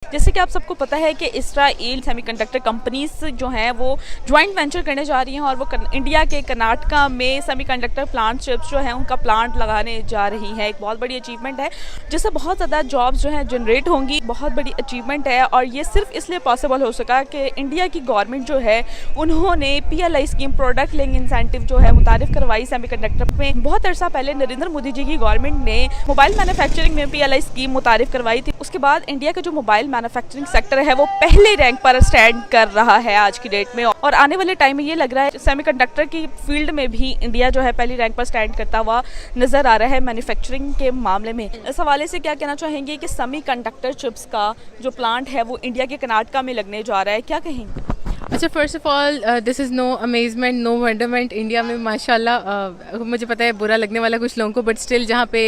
जैसे कि आप सबको पता है कि इसराइल सेमीकंडक्टर कंपनीज जो हैं वो जॉइंट वेंचर करने जा रही हैं और वो इंडिया के कर्नाटका में सेमीकंडक्टर प्लांट चिप्स जो हैं उनका प्लांट लगाने जा रही हैं। एक बहुत बड़ी अचीवमेंट है जिससे बहुत ज़्यादा जॉब्स जो हैं जनरेट होंगी। बहुत बड़ी अचीवमेंट है और ये सिर्फ इसलिए पॉसिबल हो सका कि इंडिया की गवर्नमेंट जो है उन्होंने PLI scheme product link incentive जो है मुतारिफ करवाई सेमीकंडक्टर में। बहुत अरसा पहले नरेंद्र मोदी जी की गवर्नमेंट ने मोबाइल मैन्युफैक्चरिंग में PLI स्कीम मुतारिफ करवाई थी। उसके बाद इंडिया का जो मोबाइल मैन्युफैक्चरिंग सेक्टर है वो पहले रैंक पर स्टैंड कर रहा है आज की डेट में और आने वाले टाइम में ये लग रहा है सेमीकंडक्टर की फील्ड में भी इंडिया जो है पहली रैंक पर स्टैंड करता हुआ नजर आ रहा है मैन्युफैक्चरिंग के मामले में। इस हवाले से क्या कहना चाहेंगे कि सेमीकंडक्टर चिप्स का जो प्लांट है वो इंडिया के कर्नाटका में लगने जा रहा है, क्या कहेंगे? अच्छा, first of all this is no amazement, no wonderment. India में माशाल्लाह, मुझे पता है बुरा लगने वाला कुछ लोगों को, बट स्टिल जहाँ पे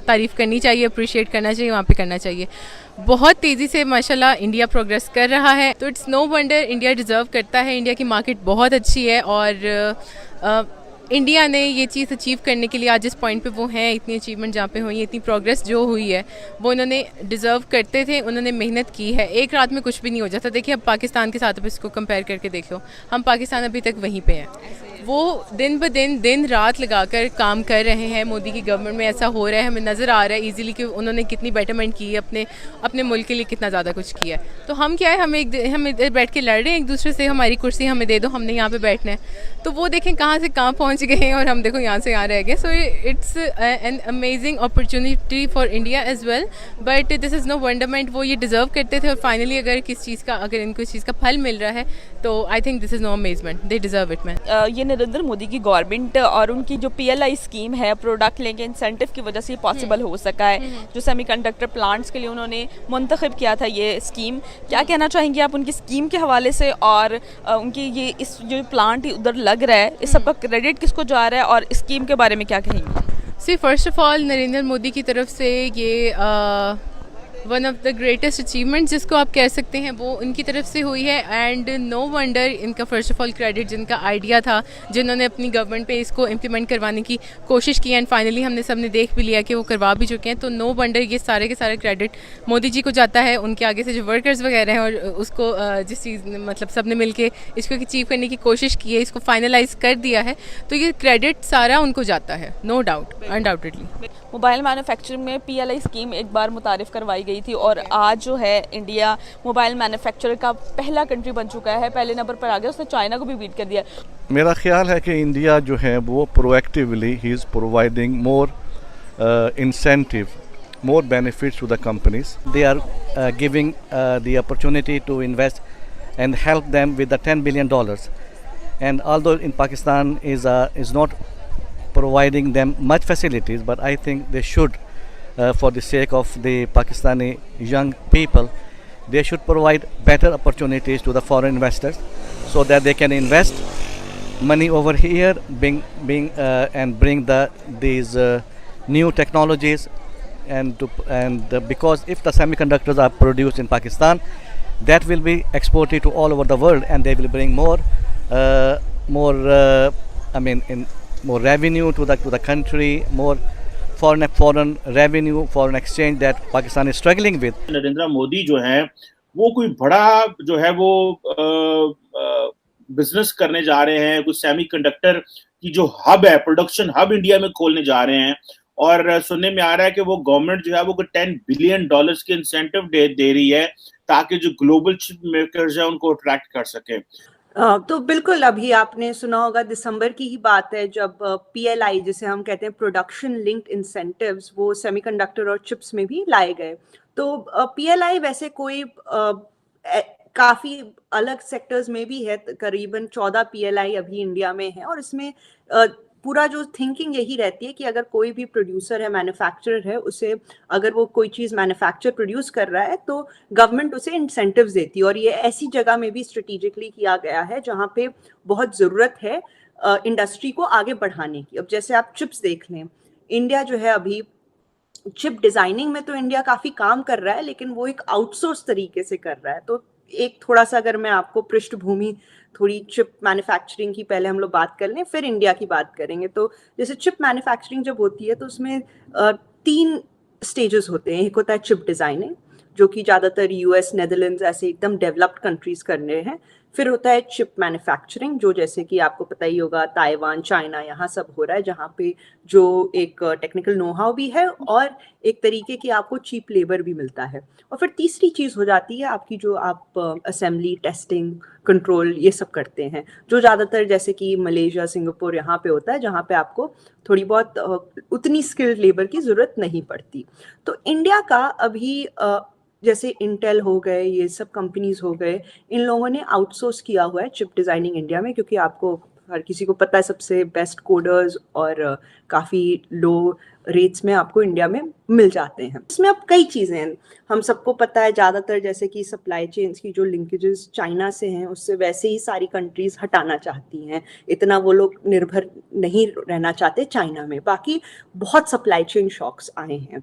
तारीफ़ करनी चाहिए, अप्रिशिएट करना चाहिए, वहाँ पे करना चाहिए। बहुत तेज़ी से माशाल्लाह इंडिया प्रोग्रेस कर रहा है, तो it's no wonder India deserve करता है। इंडिया की मार्केट बहुत अच्छी है और इंडिया ने ये चीज़ अचीव करने के लिए आज इस पॉइंट पे वो हैं, इतनी अचीवमेंट जहाँ पे हुई है, इतनी प्रोग्रेस जो हुई है वो इन्होंने डिज़र्व करते थे, उन्होंने मेहनत की है। एक रात में कुछ भी नहीं हो जाता। देखिए अब पाकिस्तान के साथ अब इसको कंपेयर करके देख लो, हम पाकिस्तान अभी तक वहीं पे हैं। वो दिन ब दिन रात लगाकर काम कर रहे हैं। मोदी की गवर्नमेंट में ऐसा हो रहा है, हमें नज़र आ रहा है ईजिली कि उन्होंने कितनी बेटरमेंट की है, अपने मुल्क के लिए कितना ज़्यादा कुछ किया है। तो हम क्या है, हम इधर बैठ के लड़ रहे हैं एक दूसरे से, हमारी कुर्सी हमें दे दो, हमने यहाँ पे बैठना है। तो वो देखें कहाँ से कहाँ पहुँच गए हैं और हम देखो यहाँ से यहाँ रह गए। So it's an amazing opportunity for India as well, but this is no wonderment. वो ये डिज़र्व करते थे और फाइनली अगर इनको इस चीज़ का फल मिल रहा है तो I think this is no amazement, they deserve it. Man ये नरेंद्र मोदी की गवर्नमेंट और उनकी जो PLI स्कीम है प्रोडक्ट लिंक इंसेंटिव की वजह से पॉसिबल हो सका है। जो सेमीकंडक्टर प्लांट्स के लिए उन्होंने मुंतखब किया था ये स्कीम, क्या कहना चाहेंगे आप उनकी स्कीम के हवाले से और उनकी ये इस जो प्लांट उधर लग रहा है इस सब का क्रेडिट किसको जा रहा है और स्कीम के बारे में क्या कहेंगे? See first of all Narendra Modi की तरफ से ये one of the greatest achievement जिसको आप कह सकते हैं वो उनकी तरफ से हुई है। एंड नो वंडर इनका फर्स्ट ऑफ ऑल क्रेडिट, जिनका आइडिया था, जिन्होंने अपनी गवर्नमेंट पे इसको इम्प्लीमेंट करवाने की कोशिश की एंड फाइनली हमने सबने देख भी लिया कि वो करवा भी चुके हैं। तो नो वंडर ये सारे के सारे क्रेडिट मोदी जी को जाता है, उनके आगे से जो वर्कर्स वगैरह हैं और उसको जिस चीज़ मतलब सब ने मिल के इसको अचीव करने की कोशिश की है, इसको फाइनलाइज कर दिया है, तो ये क्रेडिट सारा उनको जाता है, no doubt, undoubtedly. Mobile manufacturing में PLI स्कीम एक बार मुतारिफ करवाई गई थी और आज जो है इंडिया मोबाइल मैन्युफैक्चरर का पहला कंट्री बन चुका है, पहले नंबर पर आ गया, उसने चाइना को भी बीट कर दिया। मेरा ख्याल है कि इंडिया जो है वो proactively he is providing more incentive, more benefits to the companies. They are giving the opportunity to invest and help them with the $10 billion. And although in Pakistan is not providing them much facilities, but I think they should, for the sake of the Pakistani young people, they should provide better opportunities to the foreign investors so that they can invest money over here, and bring these new technologies. Because if the semiconductors are produced in Pakistan, that will be exported to all over the world, and they will bring more revenue to the country, more foreign revenue, foreign exchange that Pakistan is struggling with. Narendra Modi जो है वो कोई बड़ा जो है वो business करने जा रहे हैं, कुछ सेमीकंडक्टर की जो हब है, प्रोडक्शन हब इंडिया में खोलने जा रहे हैं और सुनने में आ रहा है कि वो गवर्नमेंट जो है वो $10 बिलियन के इंसेंटिव दे रही है ताकि जो ग्लोबल चिप मेकर्स है उनको अट्रैक्ट कर सके। तो बिल्कुल अभी आपने सुना होगा दिसंबर की ही बात है जब PLI जिसे हम कहते हैं प्रोडक्शन लिंक्ड इंसेंटिव्स वो सेमीकंडक्टर और चिप्स में भी लाए गए। तो PLI वैसे कोई काफी अलग सेक्टर्स में भी है, करीबन 14 PLI अभी इंडिया में है और इसमें पूरा जो थिंकिंग यही रहती है कि अगर कोई भी प्रोड्यूसर है, मैन्युफैक्चरर है, उसे अगर वो कोई चीज़ मैन्युफैक्चर प्रोड्यूस कर रहा है तो गवर्नमेंट उसे इंसेंटिव्स देती है और ये ऐसी जगह में भी स्ट्रेटेजिकली किया गया है जहाँ पे बहुत ज़रूरत है इंडस्ट्री को आगे बढ़ाने की। अब जैसे आप चिप्स देख लें, इंडिया जो है अभी चिप डिज़ाइनिंग में तो इंडिया काफ़ी काम कर रहा है लेकिन वो एक आउटसोर्स तरीके से कर रहा है। तो एक थोड़ा सा अगर मैं आपको पृष्ठभूमि थोड़ी चिप मैन्युफैक्चरिंग की पहले हम लोग बात कर लें, फिर इंडिया की बात करेंगे। तो जैसे चिप मैन्युफैक्चरिंग जब होती है तो उसमें 3 स्टेजेस होते हैं। एक होता है चिप डिज़ाइनिंग, जो कि ज़्यादातर यूएस, नेदरलैंड्स ऐसे एकदम डेवलप्ड कंट्रीज कर रहे हैं। फिर होता है चिप मैन्युफैक्चरिंग, जो जैसे कि आपको पता ही होगा ताइवान, चाइना, यहाँ सब हो रहा है, जहाँ पे जो एक टेक्निकल नो हाउ भी है और एक तरीके की आपको चीप लेबर भी मिलता है। और फिर तीसरी चीज़ हो जाती है आपकी, जो आप असेंबली, टेस्टिंग, कंट्रोल ये सब करते हैं, जो ज़्यादातर जैसे कि मलेशिया, सिंगापुर यहाँ पे होता है, जहाँ पे आपको थोड़ी बहुत उतनी स्किल्ड लेबर की ज़रूरत नहीं पड़ती। तो इंडिया का अभी जैसे इंटेल हो गए, ये सब कंपनीज हो गए, इन लोगों ने आउटसोर्स किया हुआ है चिप डिज़ाइनिंग इंडिया में, क्योंकि आपको हर किसी को पता है सबसे बेस्ट कोडर्स और काफ़ी लो रेट्स में आपको इंडिया में मिल जाते हैं। इसमें अब कई चीज़ें हैं, हम सबको पता है ज़्यादातर जैसे कि सप्लाई चेन्स की जो लिंकेजेस चाइना से हैं, उससे वैसे ही सारी कंट्रीज़ हटाना चाहती हैं, इतना वो लोग निर्भर नहीं रहना चाहते चाइना में। बाकी बहुत सप्लाई चेन शॉक्स आए हैं।